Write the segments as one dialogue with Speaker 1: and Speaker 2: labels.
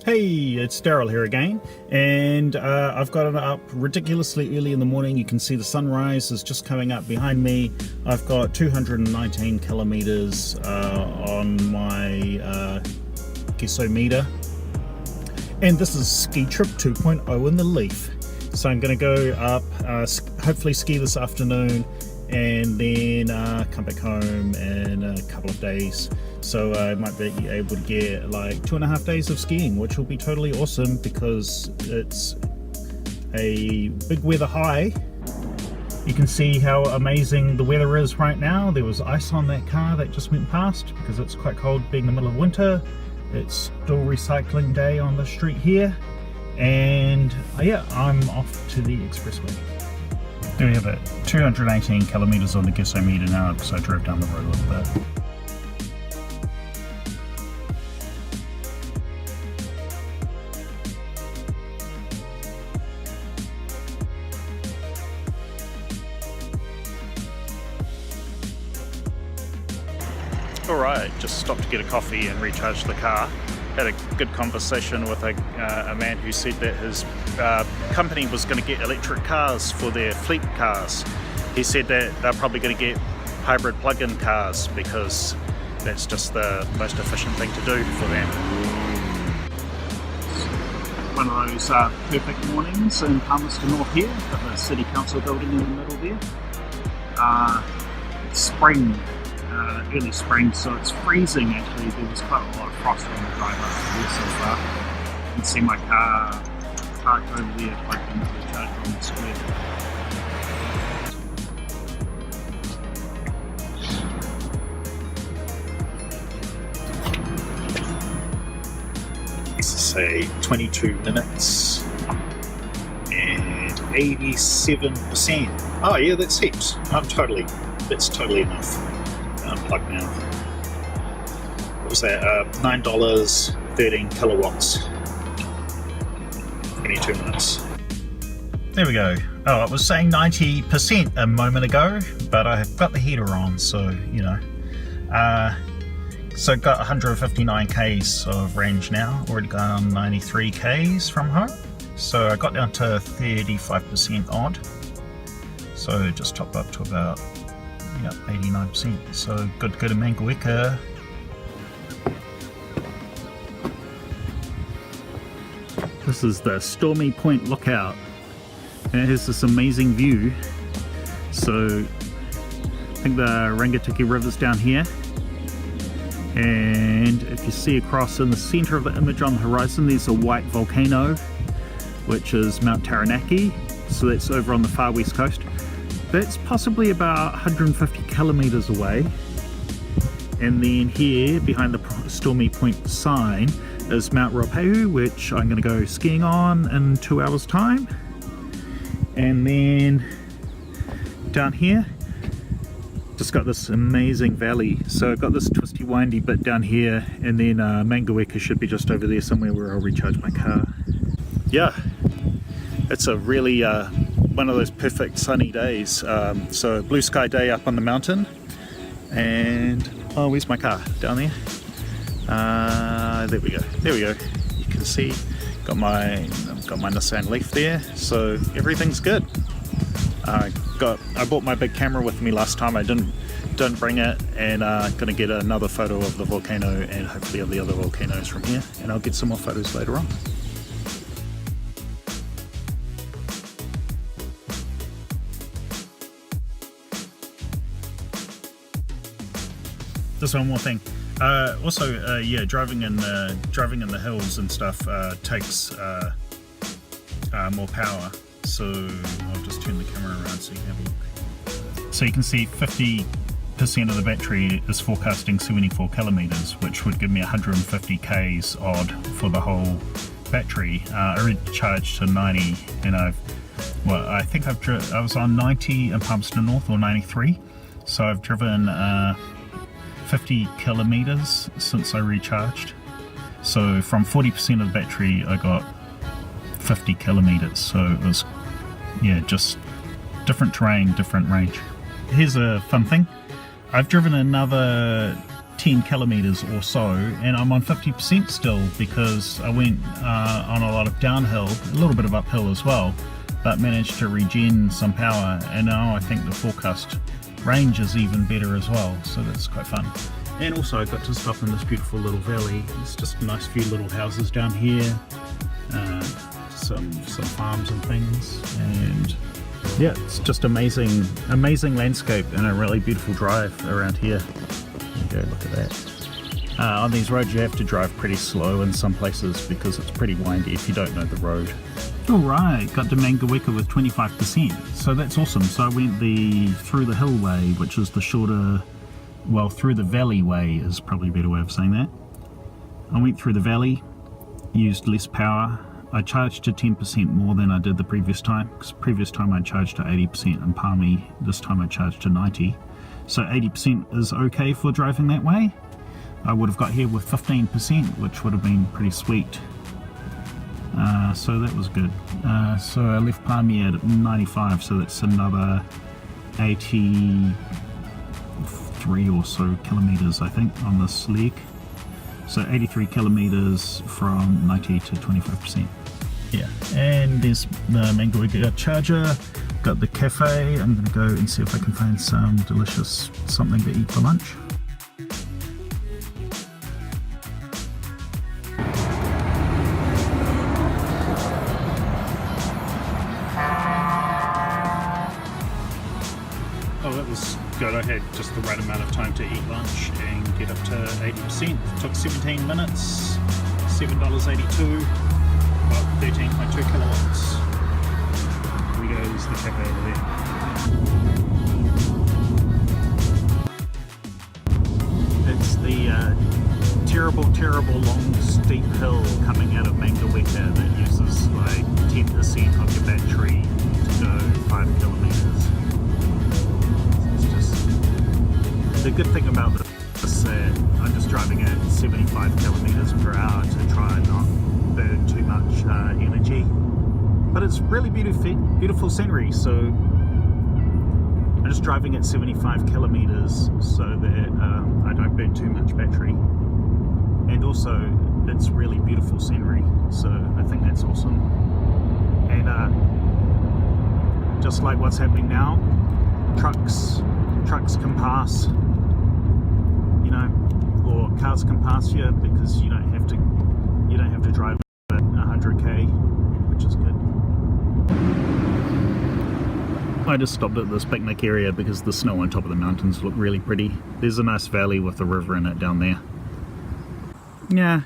Speaker 1: Hey, it's Daryl here again, and I've gotten up ridiculously early in the morning. You can see the sunrise is just coming up behind me. I've got 219 kilometers on my guessometer, and this is ski trip 2.0 in the Leaf. So I'm going to go up, hopefully ski this afternoon, and then come back home in a couple of days. So I might be able to get like 2.5 days of skiing, which will be totally awesome because it's a big weather high. You can see how amazing the weather is right now. There was ice on that car that just went past because it's quite cold being the middle of winter. It's still recycling day on the street here, and yeah, I'm off to the expressway. There we have it, 218 kilometers on the guessometer now because I drove down the road a little bit. Alright, just stopped to get a coffee and recharge the car. Had a good conversation with a man who said that his company was going to get electric cars for their fleet cars. He said that they're probably going to get hybrid plug-in cars because that's just the most efficient thing to do for them. One of those perfect mornings in Palmerston Nort here, got the city council building in the middle there. It's spring. Early spring, so it's freezing actually. There was quite a lot of frost on the drive up here so far. You can see my car parked over there, plugged into the charger on the square. Let's say 22 minutes and 87%. Oh yeah, that's heaps. That's totally enough. Unplugged now. What was that? $9, 13 kilowatts. 22 minutes. There we go. Oh, it was saying 90% a moment ago, but I've got the heater on, so you know. So got 159 k's of range now. Already gone 93 k's from home. So I got down to 35% odd. So just top up to about 89%, so good to go to Mangaweka. This is the Stormy Point lookout, and it has this amazing view. So I think the Rangitikei River's down here, and if you see across in the center of the image on the horizon, there's a white volcano, which is Mount Taranaki, so that's over on the far west coast. That's possibly about 150 kilometers away, and then here behind the Stormy Point sign is Mount Ruapehu, which I'm going to go skiing on in 2 hours time. And then down here just got this amazing valley, so I've got this twisty windy bit down here, and then Mangaweka should be just over there somewhere where I'll recharge my car. Yeah, it's a really one of those perfect sunny days. So blue sky day up on the mountain, and oh, where's my car? Down there. There we go. You can see got my Nissan Leaf there, so everything's good. I bought my big camera with me last time. I didn't bring it, and gonna get another photo of the volcano and hopefully of the other volcanoes from here, and I'll get some more photos later on. Just one more thing. Also, yeah, driving in the hills and stuff takes more power. So I'll just turn the camera around so you can have a look. So you can see 50% of the battery is forecasting 74 kilometers, which would give me 150 k's odd for the whole battery. I already charged to 90, and I think I was on 90 in Palmerston North, or 93. So I've driven 50 kilometers since I recharged. So from 40% of the battery I got 50 kilometers, so it was, yeah, just different terrain, different range. Here's a fun thing. I've driven another 10 kilometers or so, and I'm on 50% still because I went on a lot of downhill, a little bit of uphill as well, but managed to regen some power, and now I think the forecast range is even better as well, so that's quite fun. And also I got to stop in this beautiful little valley. It's just a nice few little houses down here, some farms and things, and yeah, it's just amazing landscape and a really beautiful drive around here. There you go, look at that. On these roads you have to drive pretty slow in some places because it's pretty windy if you don't know the road. Alright, got to Mangaweka with 25%, so that's awesome. So I went through the hill way, which is the shorter, well, through the valley way is probably a better way of saying that. I went through the valley, used less power. I charged to 10% more than I did the previous time, because previous time I charged to 80% in Palmy, this time I charged to 90%. So 80% is okay for driving that way. I would have got here with 15%, which would have been pretty sweet. So that was good. So I left Palmy at 95, so that's another 83 or so kilometers, I think, on this leg. So 83 kilometers from 90 to 25%. Yeah, and there's the Mangaweka charger. Got the cafe. I'm gonna go and see if I can find some delicious something to eat for lunch. Oh, that was good. I had just the right amount of time to eat lunch and get up to 80%. Took 17 minutes, $7.82, about 13.2 kilowatts. Here we go, there's the cafe over there. It's the terrible long steep hill coming out of Mangaweka that uses like 10% of your battery to go 5 kilometers. The good thing about this is that I'm just driving at 75 kilometers per hour to try and not burn too much energy. But it's really beautiful scenery, so I'm just driving at 75 kilometers so that I don't burn too much battery. And also, it's really beautiful scenery, so I think that's awesome. And just like what's happening now, trucks can pass, you know, or cars can pass you because you don't have to drive at 100k, which is good. I just stopped at this picnic area because the snow on top of the mountains looked really pretty. There's a nice valley with a river in it down there. Yeah,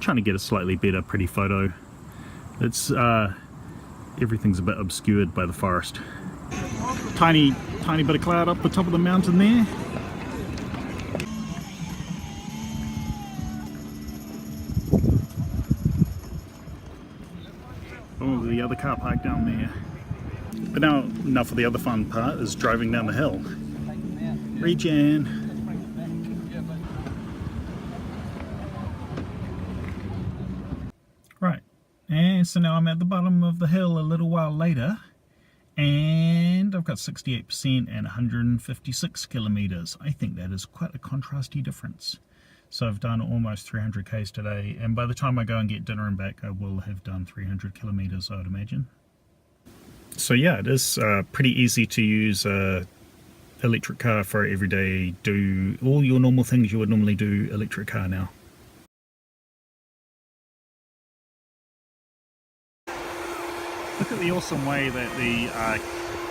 Speaker 1: trying to get a slightly better pretty photo. It's everything's a bit obscured by the forest. Tiny bit of cloud up the top of the mountain there. Oh, the other car park down there. But now enough of the other fun part is driving down the hill. Regen. Right, and so now I'm at the bottom of the hill a little while later, and I've got 68% and 156 kilometers. I think that is quite a contrasty difference. So I've done almost 300 k's today, and by the time I go and get dinner and back, I will have done 300 kilometers, I would imagine. So yeah, it is pretty easy to use a electric car for everyday, do all your normal things you would normally do electric car now. Look at the awesome way that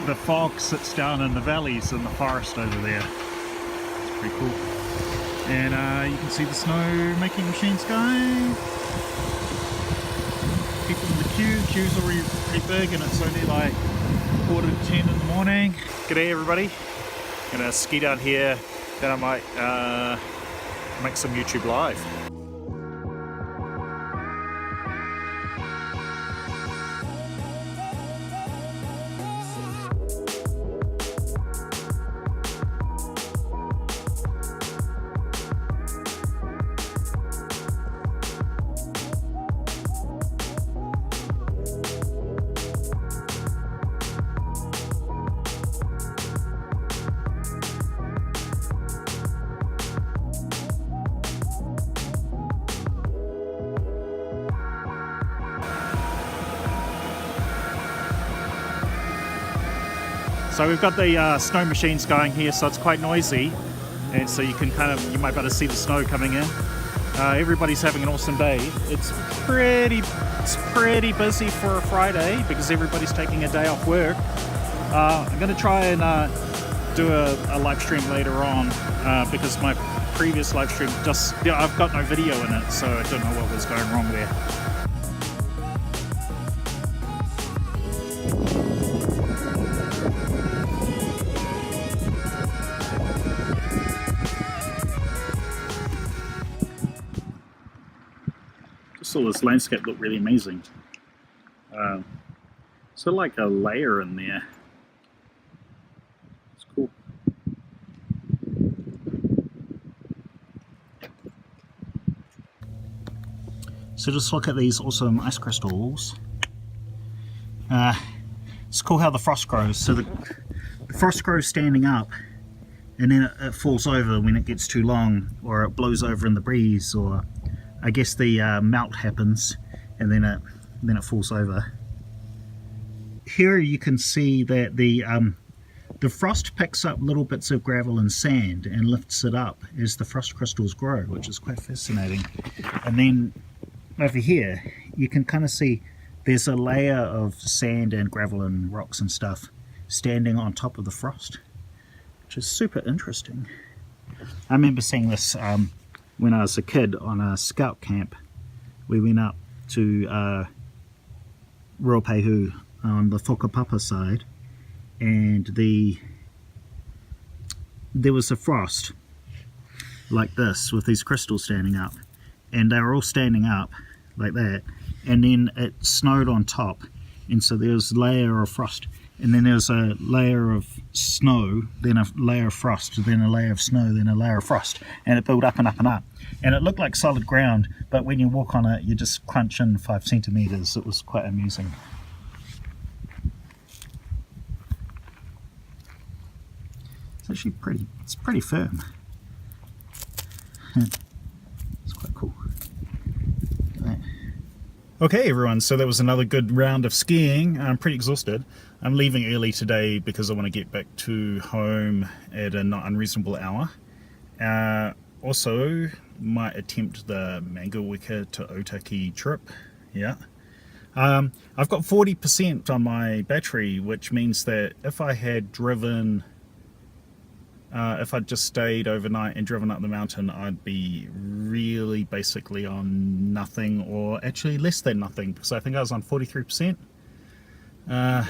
Speaker 1: the fog sits down in the valleys in the forest over there. It's pretty cool. And you can see the snow making machines going. People in the queue's already pretty big, and it's only like 9:45 in the morning. G'day everybody. Gonna ski down here, then I might make some YouTube live. So we've got the snow machines going here, so it's quite noisy, and so you can you might be able to see the snow coming in. Everybody's having an awesome day. It's pretty busy for a Friday because everybody's taking a day off work. I'm going to try and do a live stream later on because my previous live stream I've got no video in it, so I don't know what was going wrong there. Just saw this landscape look really amazing. So like a layer in there. It's cool. So just look at these awesome ice crystals. It's cool how the frost grows. So the frost grows standing up, and then it falls over when it gets too long, or it blows over in the breeze, or I guess the melt happens, and then it falls over. Here you can see that the frost picks up little bits of gravel and sand and lifts it up as the frost crystals grow, which is quite fascinating. And then over here you can kind of see there's a layer of sand and gravel and rocks and stuff standing on top of the frost, which is super interesting. I remember seeing this when I was a kid on a scout camp. We went up to Ruapehu on the Whakapapa side, and there was a frost like this with these crystals standing up, and they were all standing up like that, and then it snowed on top, and so there was a layer of frost, and then there was a layer of snow, then a layer of frost, then a layer of snow, then a layer of frost, and it built up and up and up, and it looked like solid ground, but when you walk on it you just crunch in 5 centimeters. It was quite amusing. It's actually pretty firm. It's quite cool. Okay everyone, so that was another good round of skiing. I'm pretty exhausted. I'm leaving early today because I want to get back to home at a not unreasonable hour. Also, might attempt the Mangaweka to Otaki trip. Yeah. I've got 40% on my battery, which means that if I had driven if I'd just stayed overnight and driven up the mountain, I'd be really basically on nothing, or actually less than nothing, because I think I was on 43%. I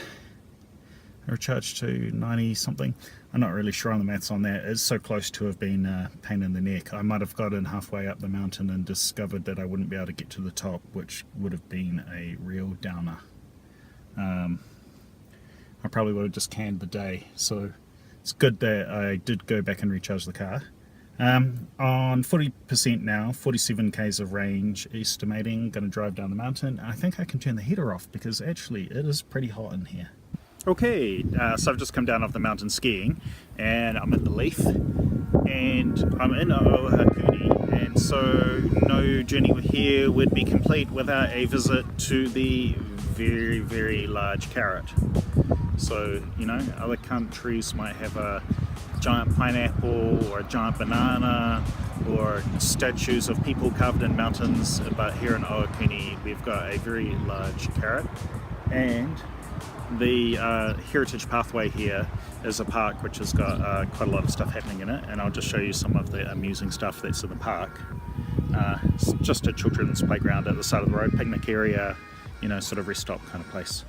Speaker 1: recharged to 90 something. I'm not really sure on the maths on that. It's so close to have been a pain in the neck. I might have gotten halfway up the mountain and discovered that I wouldn't be able to get to the top, which would have been a real downer. I probably would have just canned the day. So it's good that I did go back and recharge the car. On 40% now, 47 k's of range estimating, going to drive down the mountain. I think I can turn the heater off because actually it is pretty hot in here. Okay, so I've just come down off the mountain skiing, and I'm at the Leaf, and I'm in Ohakune, and so no journey here would be complete without a visit to the very, very large carrot. So, you know, other countries might have a giant pineapple or a giant banana or statues of people carved in mountains, but here in Ohakune we've got a very large carrot. And the Heritage Pathway here is a park which has got quite a lot of stuff happening in it, and I'll just show you some of the amusing stuff that's in the park. It's just a children's playground at the side of the road, picnic area, you know, sort of rest stop kind of place.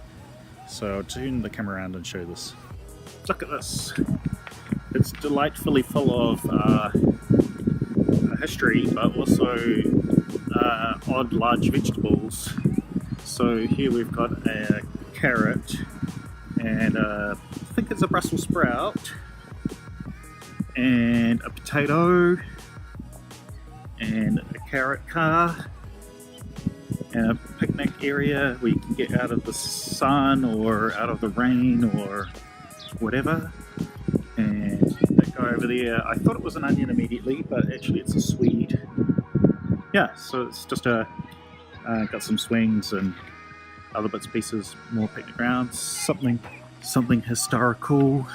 Speaker 1: So I'll turn the camera around and show this. Look at this. It's delightfully full of history, but also odd large vegetables. So here we've got a carrot, and I think it's a Brussels sprout, and a potato, and a carrot car, and a picnic area where you can get out of the sun or out of the rain or whatever. And that guy over there, I thought it was an onion immediately, but actually it's a swede. Yeah, so it's just got some swings and other bits and pieces, more picnic grounds, something something historical.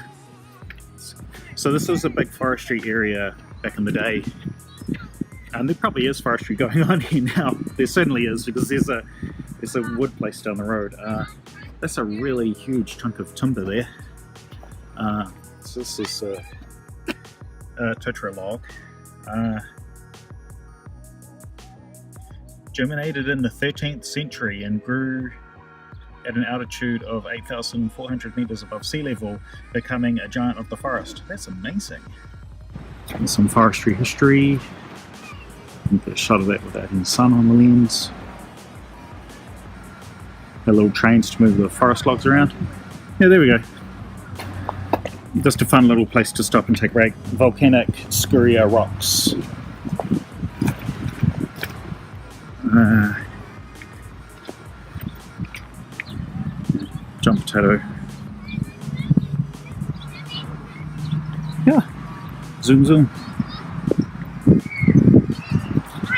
Speaker 1: So this was a big forestry area back in the day. And there probably is forestry going on here now. There certainly is, because there's a wood place down the road. That's a really huge chunk of timber there. So this is a totara log. Germinated in the 13th century and grew at an altitude of 8,400 meters above sea level, becoming a giant of the forest. That's amazing. And some forestry history. Get a shot of that without any sun on the lens. The little trains to move the forest logs around. Yeah, there we go. Just a fun little place to stop and take a break. Volcanic scoria rocks. Jump potato. Yeah. Zoom zoom.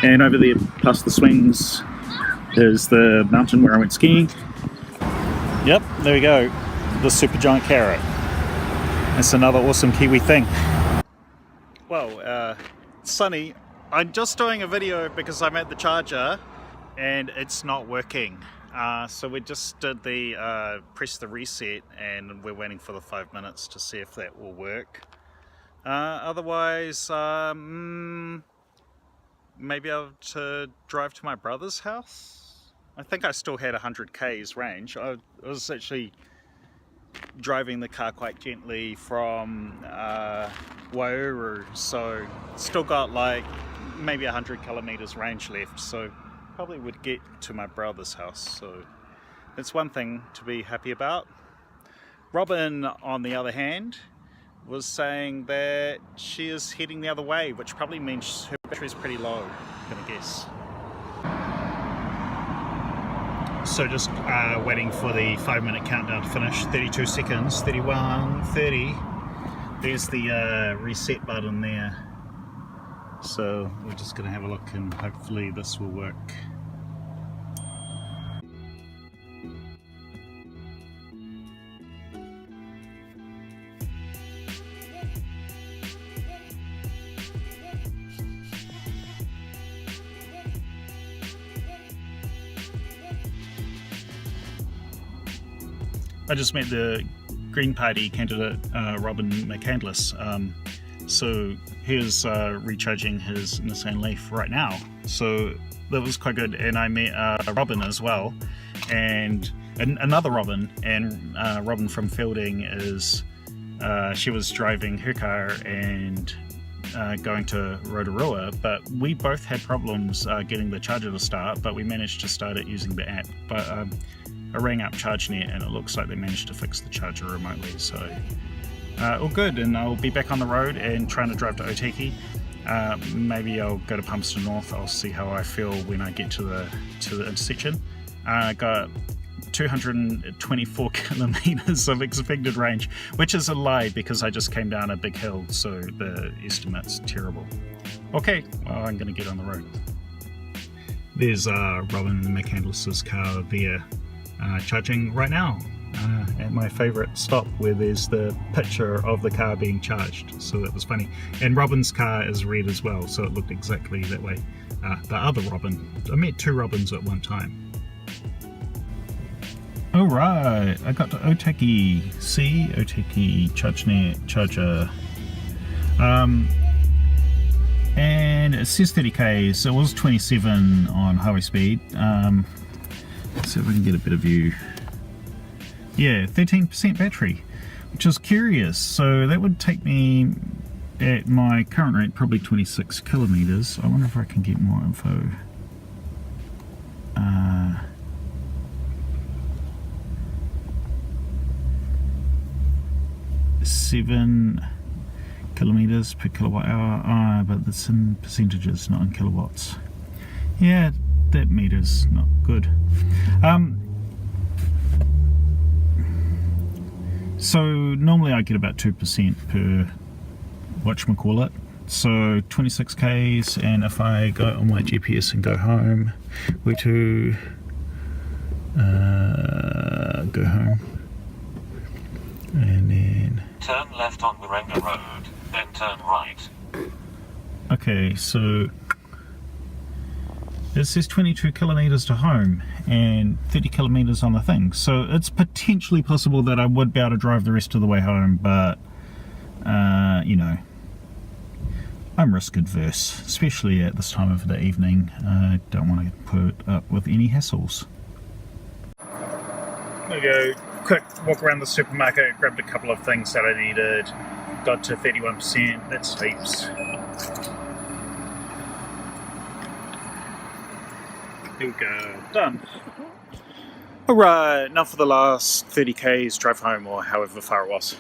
Speaker 1: And over there, past the swings, is the mountain where I went skiing. Yep, there we go. The supergiant carrot. That's another awesome Kiwi thing. Well, Sunny, I'm just doing a video because I'm at the charger and it's not working. So we just did the press the reset and we're waiting for the 5 minutes to see if that will work. Otherwise, maybe I'll have to drive to my brother's house. I think I still had 100 k's range. I was actually driving the car quite gently from Waiouru, so still got like maybe 100 kilometers range left, so probably would get to my brother's house, so that's one thing to be happy about. Robin, on the other hand, was saying that she is heading the other way, which probably means her battery is pretty low, I'm gonna guess. So just waiting for the 5-minute countdown to finish. 32 seconds, 31, 30. There's the reset button there. So we're just gonna have a look and hopefully this will work. I just met the Green Party candidate, Robin McCandless. So he was recharging his Nissan Leaf right now. So that was quite good. And I met Robin as well, and another Robin. And Robin from Fielding is, she was driving her car and going to Rotorua, but we both had problems getting the charger to start, but we managed to start it using the app. But I rang up ChargeNet and it looks like they managed to fix the charger remotely, so all good. And I'll be back on the road and trying to drive to Otaki. Maybe I'll go to Palmerston North. I'll see how I feel when I get to the intersection. Got 224 kilometers of expected range, which is a lie because I just came down a big hill, so the estimate's terrible. Okay, well, I'm gonna get on the road. There's Robin McCandless's car there, charging right now at my favourite stop where there's the picture of the car being charged, so that was funny. And Robin's car is red as well, so it looked exactly that way. The other Robin, I met two Robins at one time. Alright, I got to Otaki. See, Otaki ChargeNet charger. And it says 30k, so it was 27 on highway speed. Let's see if we can get a better view. Yeah, 13% battery, which is curious. So that would take me at my current rate probably 26 kilometers. I wonder if I can get more info. 7 kilometers per kilowatt hour, but that's in percentages, not in kilowatts. Yeah, that meter's not good. So normally I get about 2% per whatchamacallit, so 26 k's, and if I go on my GPS and go home, where to go home, And then...
Speaker 2: Turn left on Waiouru Road, then turn right.
Speaker 1: Okay, so it says 22 kilometres to home and 30 kilometres on the thing, so it's potentially possible that I would be able to drive the rest of the way home, but you know, I'm risk adverse, especially at this time of the evening. I don't want to put up with any hassles. There we go, quick walk around the supermarket, grabbed a couple of things that I needed, got to 31%, that's heaps. There we go, done. Alright, now for the last 30k's drive home, or however far it was.